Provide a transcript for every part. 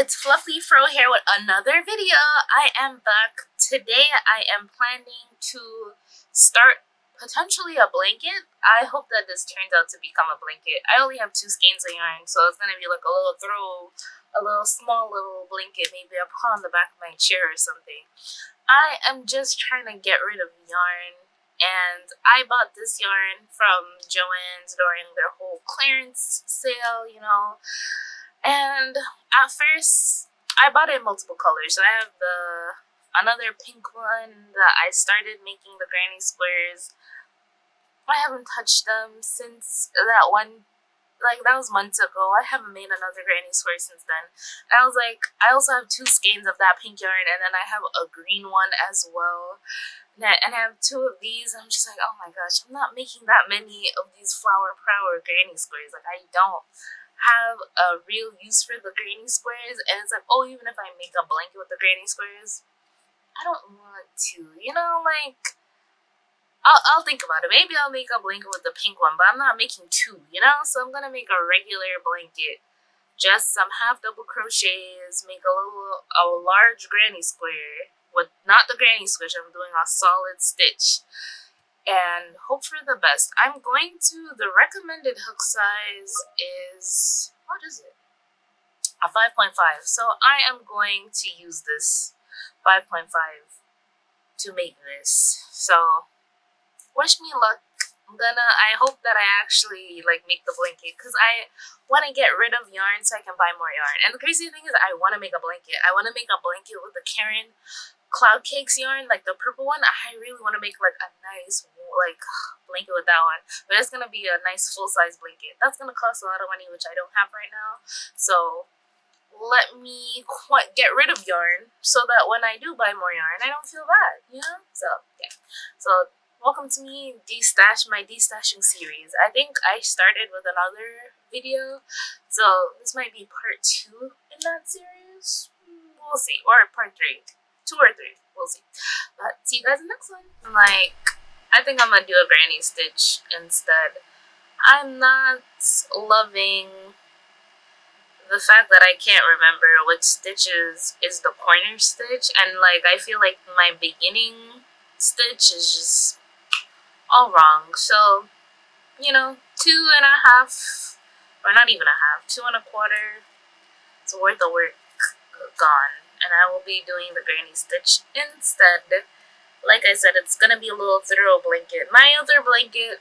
it's Fluffy Fro here with another video. I am back. Today I am planning to start potentially a blanket. I hope that this turns out to become a blanket. I only have 2 skeins of yarn, so it's gonna be like a little small little blanket, maybe up on the back of my chair or something. I am just trying to get rid of yarn, and I bought this yarn from Joann's during their whole clearance sale, and at first, I bought it in multiple colors. I have another pink one that I started making the granny squares. I haven't touched them since that one. Like, that was months ago. I haven't made another granny square since then. And I was like, I also have 2 skeins of that pink yarn, and then I have a green one as well. And I have 2 of these. I'm just like, oh my gosh, I'm not making that many of these flower power granny squares. Like, I don't have a real use for the granny squares, and it's like, oh, even if I make a blanket with the granny squares, I don't want to, like, I'll think about it. Maybe I'll make a blanket with the pink one, but I'm not making 2, so I'm gonna make a regular blanket, just some half double crochets, make a large granny square with not the granny squish. I'm doing a solid stitch and hope for the best. I'm going to, the recommended hook size is, what is it? A 5.5. So I am going to use this 5.5 to make this. So wish me luck. I hope that I actually make the blanket, because I want to get rid of yarn so I can buy more yarn. And the crazy thing is, I want to make a blanket. I want to make a blanket with the Karen Cloud Cakes yarn, like the purple one. I really want to make a nice blanket with that one, but it's gonna be a nice full-size blanket. That's gonna cost a lot of money, which I don't have right now. So let me get rid of yarn so that when I do buy more yarn, I don't feel bad, So yeah. So welcome to me my destashing series. I think I started with another video, so this might be part 2 in that series. We'll see, or part 3. 2 or 3, we'll see. But see you guys in the next one. I think I'm gonna do a granny stitch instead. I'm not loving the fact that I can't remember which stitches is the pointer stitch, and I feel like my beginning stitch is just all wrong. So 2.5, or not even a half, 2.25, it's worth of work gone, and I will be doing the granny stitch instead. Like I said, it's gonna be a little throw blanket. My other blanket,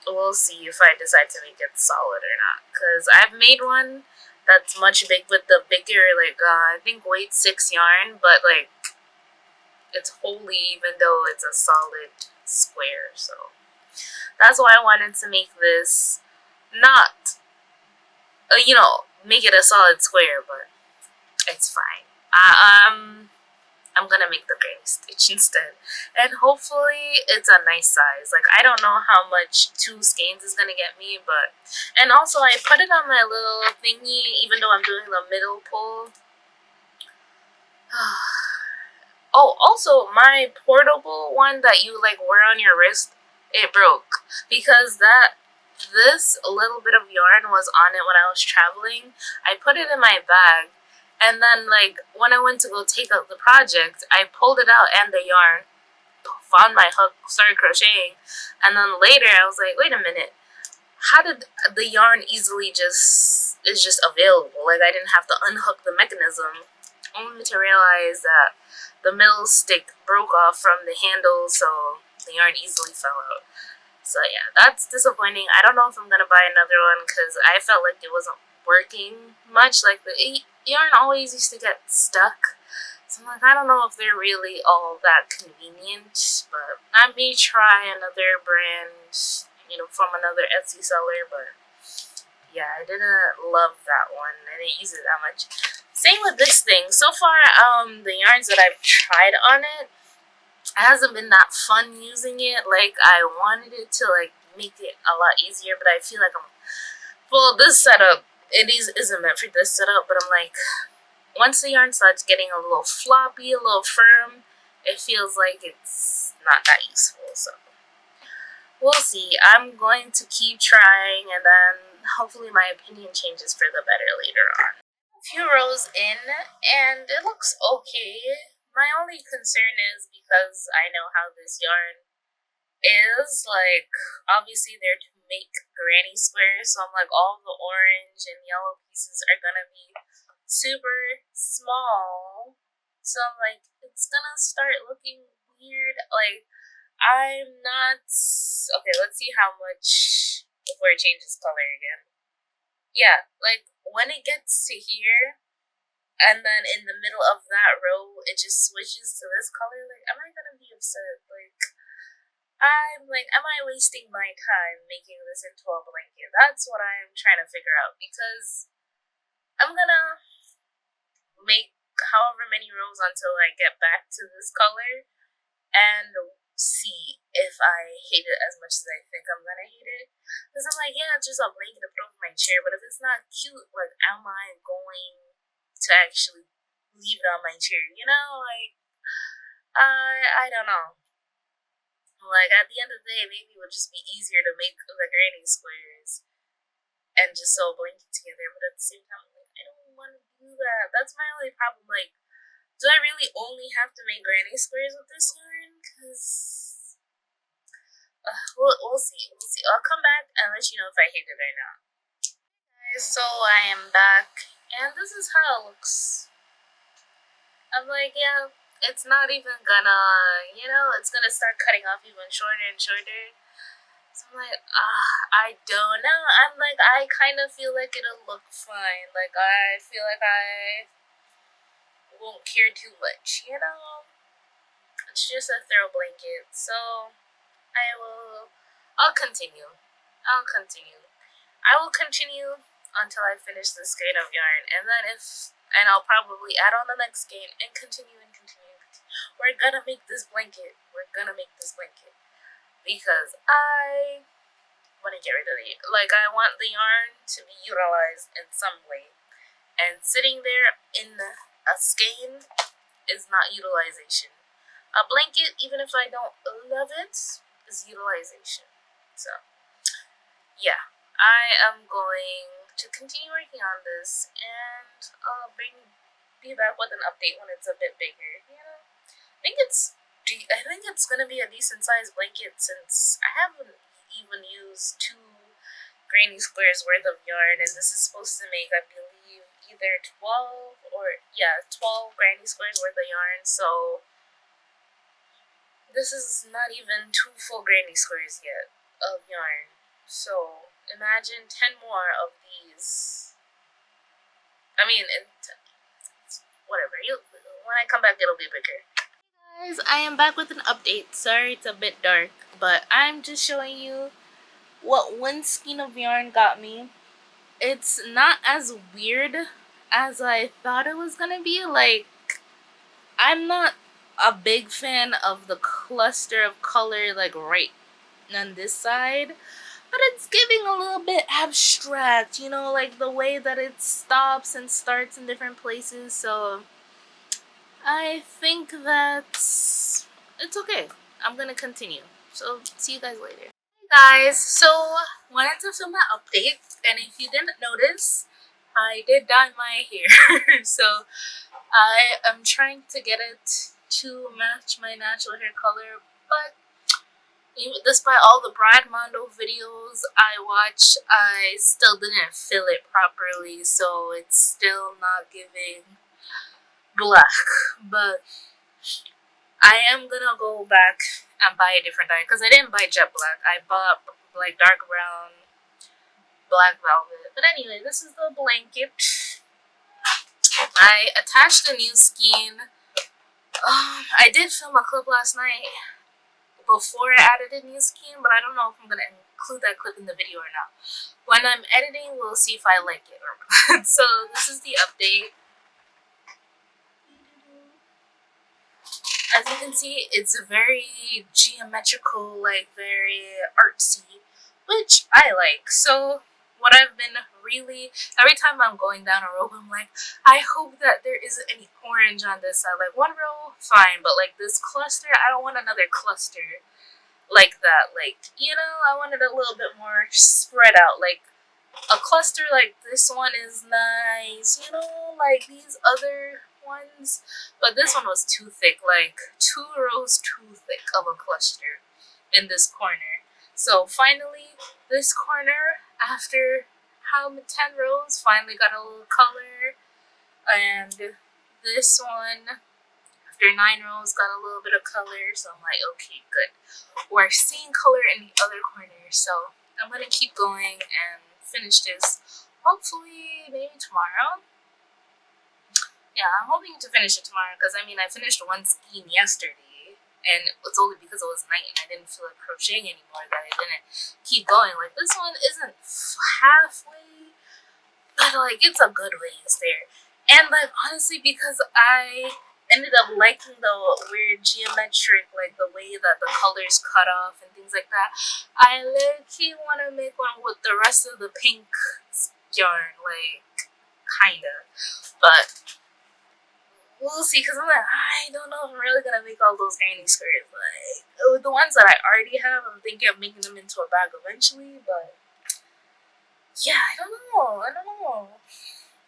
we'll see if I decide to make it solid or not, because I've made one that's much big with the bigger I think weight 6 yarn, but it's wholly, even though it's a solid square. So that's why I wanted to make this not make it a solid square, but it's fine. I'm gonna make the granny stitch instead, and hopefully it's a nice size. I don't know how much 2 skeins is gonna get me, but, and also I put it on my little thingy, even though I'm doing the middle pull. Oh, also my portable one that you wear on your wrist, it broke, because this little bit of yarn was on it when I was traveling. I put it in my bag, and then when I went to go take out the project, I pulled it out and the yarn, found my hook, started crocheting, and then later I was like, wait a minute, how did the yarn is just available? I didn't have to unhook the mechanism, only to realize that the middle stick broke off from the handle, so the yarn easily fell out. So yeah, that's disappointing. I don't know if I'm gonna buy another one, because I felt like it wasn't working much. The yarn always used to get stuck, so I'm I don't know if they're really all that convenient. But I may try another brand, from another Etsy seller. But yeah, I didn't love that one. I didn't use it that much. Same with this thing. So far, the yarns that I've tried on it hasn't been that fun using it. I wanted it to make it a lot easier, but I feel like this setup, isn't meant for this setup. But I'm once the yarn starts getting a little floppy, a little firm, it feels like it's not that useful. So we'll see. I'm going to keep trying, and then hopefully my opinion changes for the better later on. few rows in, and it looks okay. My only concern is because I know how this yarn is, like, obviously they're to make granny squares, so I'm like, all the orange and yellow pieces are gonna be super small. So I'm like, it's gonna start looking weird. Like, I'm not. Okay, let's see how much before it changes color again. Yeah, like when it gets to here, and then in the middle of that row, it just switches to this color. Like, am I gonna be upset? Like, I'm like, am I wasting my time making this into a blanket? That's what I'm trying to figure out because I'm gonna make however many rows until I get back to this color and see if I hate it as much as I think I'm gonna hate it. Because I'm like, yeah, it's just a blanket to put over my chair, but if it's not cute, like, am I going to actually leave it on my chair? You know, like, I don't know. Like, at the end of the day, maybe it would just be easier to make the granny squares and just sew a blanket together, but at the same time, like, I don't want to do that. That's my only problem. Like, do I really only have to make granny squares with this yarn? Because we'll see. We'll see. I'll come back and let you know if I hate it or not. Guys, so I am back, and this is how it looks. I'm like, yeah, it's not even gonna, it's gonna start cutting off even shorter and shorter. So I'm like, I don't know. I'm like, I kind of feel like it'll look fine. Like, I feel like I won't care too much. It's just a throw blanket. So I'll continue. I'll continue. I will continue until I finish this skein of yarn. And I'll probably add on the next skein and continue and continue and continue. We're gonna make this blanket. We're gonna make this blanket. Because I want to get rid of it. Like, I want the yarn to be utilized in some way. And sitting there in a skein is not utilization. A blanket, even if I don't love it, is utilization. So, yeah. I am going to continue working on this, and I'll be back with an update when it's a bit bigger. I think it's gonna be a decent sized blanket since I haven't even used 2 granny squares worth of yarn, and this is supposed to make, I believe, either 12 granny squares worth of yarn. So this is not even 2 full granny squares yet of yarn. So imagine 10 more of these. I mean, whatever. When I come back, it'll be bigger. Guys, I am back with an update. Sorry it's a bit dark, but I'm just showing you what one skein of yarn got me. It's not as weird as I thought it was gonna be. Like, I'm not a big fan of the cluster of color, like, right on this side, but it's giving a little bit abstract, like the way that it stops and starts in different places. So I think that it's okay. I'm gonna continue. So see you guys later. Hey guys, so wanted to film an update, and if you didn't notice, I did dye my hair. So I am trying to get it to match my natural hair color, but despite all the Brad Mondo videos I watch, I still didn't fill it properly, so it's still not giving black. But I am gonna go back and buy a different dye because I didn't buy jet black. I bought like dark brown, black velvet. But anyway, this is the blanket. I attached a new skein. I did film a clip last night before I added a new skein, but I don't know if I'm gonna include that clip in the video or not. When I'm editing, we'll see if I like it or not. So this is the update. As you can see, it's very geometrical, like very artsy, which I like. So what I've been every time I'm going down a row, I'm like, I hope that there isn't any orange on this side. Like, one row, fine, but like this cluster, I don't want another cluster like that. Like, I want it a little bit more spread out. Like, a cluster like this one is nice, you know, like these other ones. But this one was too thick, like 2 rows too thick of a cluster in this corner. So finally, this corner, after how 10 rows, finally got a little color. And this one, after 9 rows, got a little bit of color. So I'm like, okay, good. We're seeing color in the other corner. So I'm going to keep going and finish this hopefully maybe tomorrow. Yeah, I'm hoping to finish it tomorrow because I mean I finished one skein yesterday and it's only because it was night and I didn't feel like crocheting anymore that I didn't keep going. Like this one isn't halfway, but like it's a good ways there. And like honestly, because I ended up liking the weird geometric, like the way that the colors cut off and things like that, I literally want to make one with the rest of the pink yarn, like kinda. But we'll see, because I'm like, I don't know if I'm really gonna make all those granny skirts. Like the ones that I already have, I'm thinking of making them into a bag eventually, but yeah, I don't know.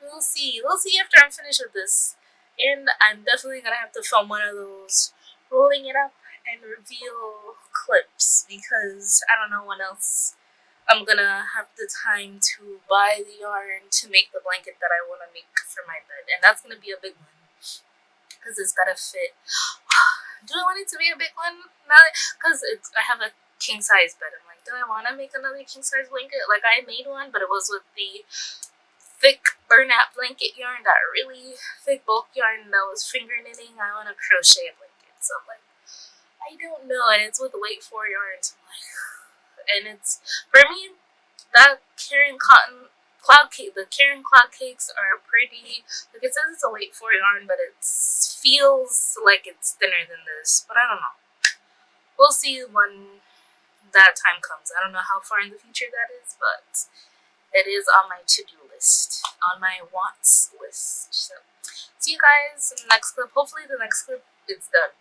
We'll see. We'll see after I'm finished with this. And I'm definitely gonna have to film one of those rolling it up and reveal clips because I don't know when else I'm gonna have the time to buy the yarn to make the blanket that I want to make for my bed. And that's gonna be a big one because it's gotta fit. Do I want it to be a big one? Not because I have a king size bed. I'm like, do I want to make another king size blanket? Like I made one, but it was with the thick burlap blanket yarn, that really thick bulk yarn that was finger knitting. I want to crochet a blanket, so I'm like, I don't know, and it's with weight 4 yarn, so I'm like, and it's for me that Karen cotton cloud cake. The Karen cloud cakes are pretty. Like it says it's a weight 4 yarn, but it feels like it's thinner than this. But I don't know. We'll see when that time comes. I don't know how far in the future that is, but it is on my to-do list, on my wants list. So, see you guys in the next clip. Hopefully the next clip is done.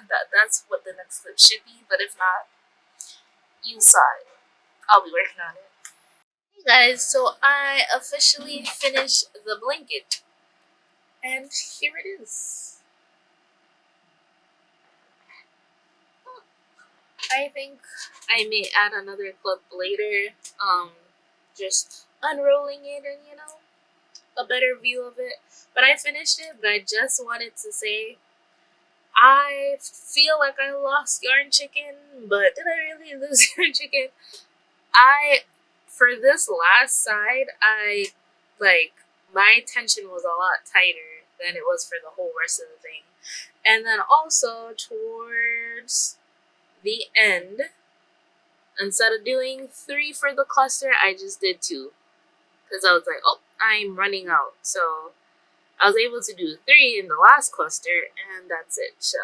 That's what the next clip should be, but if not, you saw it. I'll be working on it. Hey guys, so I officially finished the blanket. And here it is. I think I may add another clip later. Just unrolling it and a better view of it. But I finished it, but I just wanted to say I feel like I lost Yarn Chicken, but did I really lose Yarn Chicken? For this last side, my tension was a lot tighter than it was for the whole rest of the thing. And then also towards the end, instead of doing 3 for the cluster, I just did 2. Because I was like, oh, I'm running out. So I was able to do 3 in the last cluster, and that's it. So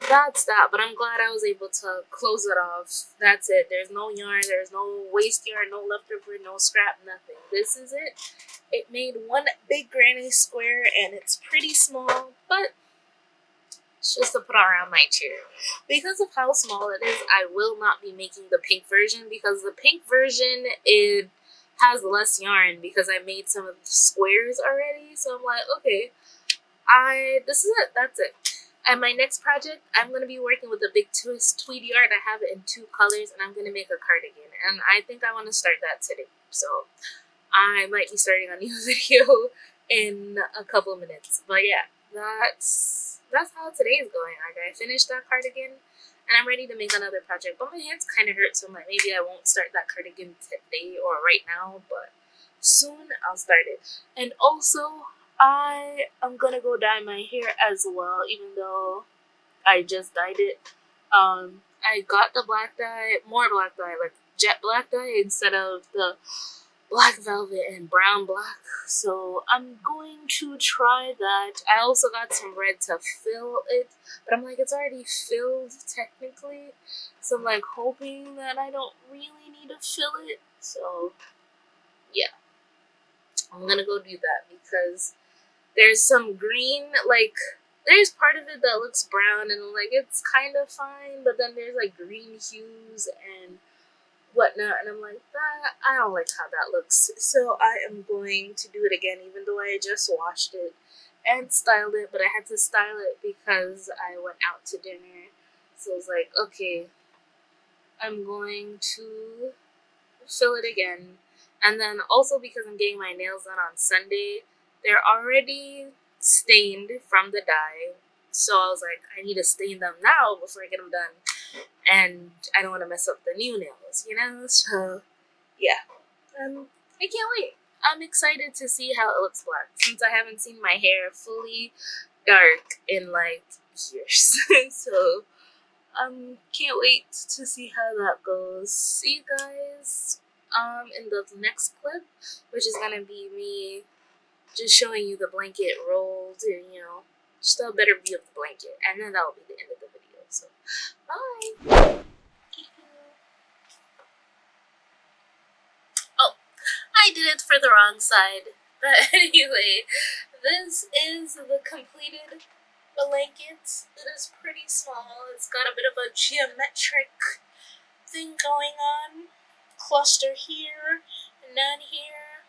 that's that. But I'm glad I was able to close it off. That's it. There's no yarn. There's no waste yarn, no leftover, no scrap, nothing. This is it. It made one big granny square, and it's pretty small, but it's just to put around my chair. Because of how small it is, I will not be making the pink version, because the pink version, it has less yarn because I made some of the squares already. So I'm like, okay, this is it. That's it. And my next project, I'm going to be working with a big tweed yarn. I have it in 2 colors, and I'm going to make a cardigan. And I think I want to start that today. So I might be starting a new video in a couple minutes. But yeah, that's how today is going. Like, I finished that cardigan, and I'm ready to make another project. But my hands kind of hurt, so I'm like, maybe I won't start that cardigan today or right now, but soon I'll start it. And also, I am gonna go dye my hair as well, even though I just dyed it. I got the black dye, more black dye, like jet black dye instead of the black velvet and brown black. So I'm going to try that. I also got some red to fill it, but I'm like, it's already filled technically. So I'm like hoping that I don't really need to fill it. So yeah, I'm gonna go do that because there's some green, like there's part of it that looks brown and like it's kind of fine, but then there's like green hues and whatnot, and I'm like, I don't like how that looks, so I am going to do it again, even though I just washed it and styled it, but I had to style it because I went out to dinner. So I was like, okay, I'm going to fill it again. And then also because I'm getting my nails done on Sunday, they're already stained from the dye. So I was like, I need to stain them now before I get them done. And I don't want to mess up the new nails, you know? So, yeah. I can't wait. I'm excited to see how it looks black, since I haven't seen my hair fully dark in like years. So, can't wait to see how that goes. See you guys in the next clip, which is gonna be me just showing you the blanket rolled and, you know, just a better view of the blanket, and then that'll be the end of the video. So bye. Oh, I did it for the wrong side, but anyway, this is the completed blanket. It is pretty small. It's got a bit of a geometric thing going on. Cluster here, and none here.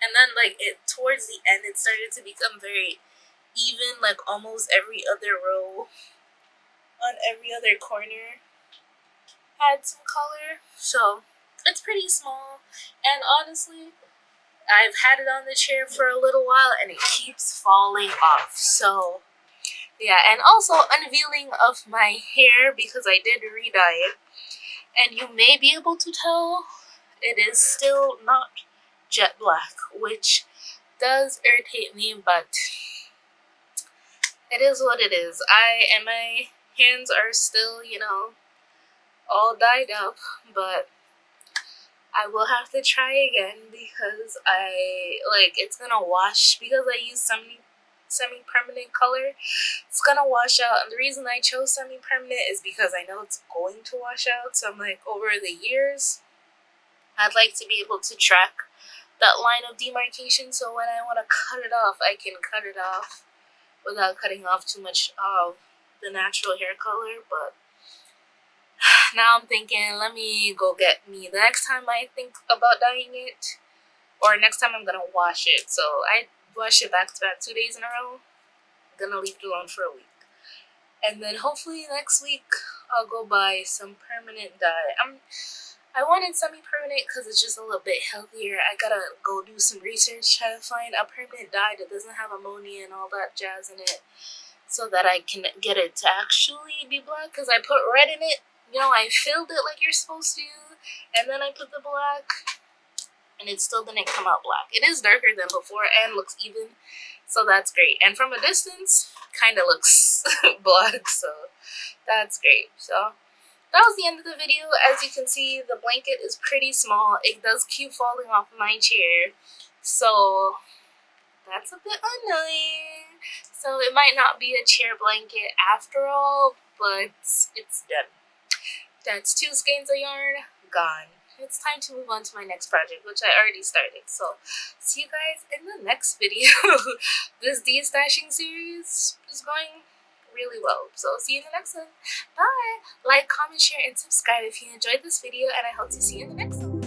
And then like it towards the end it started to become very even, like almost every other row on every other corner had some color. So it's pretty small, and honestly I've had it on the chair for a little while and it keeps falling off. So yeah, and also unveiling of my hair because I did re-dye it, and you may be able to tell it is still not jet black, which does irritate me, but it is what it is. And my hands are still, you know, all dyed up, but I will have to try again because it's gonna wash, because I use semi-permanent color. It's gonna wash out, and the reason I chose semi-permanent is because I know it's going to wash out. So I'm like, over the years I'd like to be able to track that line of demarcation, so when I want to cut it off, I can cut it off without cutting off too much of the natural hair color. But now I'm thinking, let me go get me, the next time I think about dyeing it, or next time I'm gonna wash it. So I wash it back to back 2 days in a row. I'm gonna leave it alone for a week, and then hopefully next week I'll go buy some permanent dye. I wanted semi-permanent because it's just a little bit healthier. I gotta go do some research, try to find a permanent dye that doesn't have ammonia and all that jazz in it, so that I can get it to actually be black. Because I put red in it, you know, I filled it like you're supposed to, and then I put the black, and it still didn't come out black. It is darker than before and looks even, so that's great. And from a distance, kind of looks black, so that's great. So that was the end of the video. As you can see, the blanket is pretty small. It does keep falling off my chair, so that's a bit annoying. So it might not be a chair blanket after all, but it's done. That's 2 skeins of yarn gone. It's time to move on to my next project, which I already started. So see you guys in the next video. This de-stashing series is going really well, so see you in the next one. Bye. Like, comment, share, and subscribe if you enjoyed this video, and I hope to see you in the next one.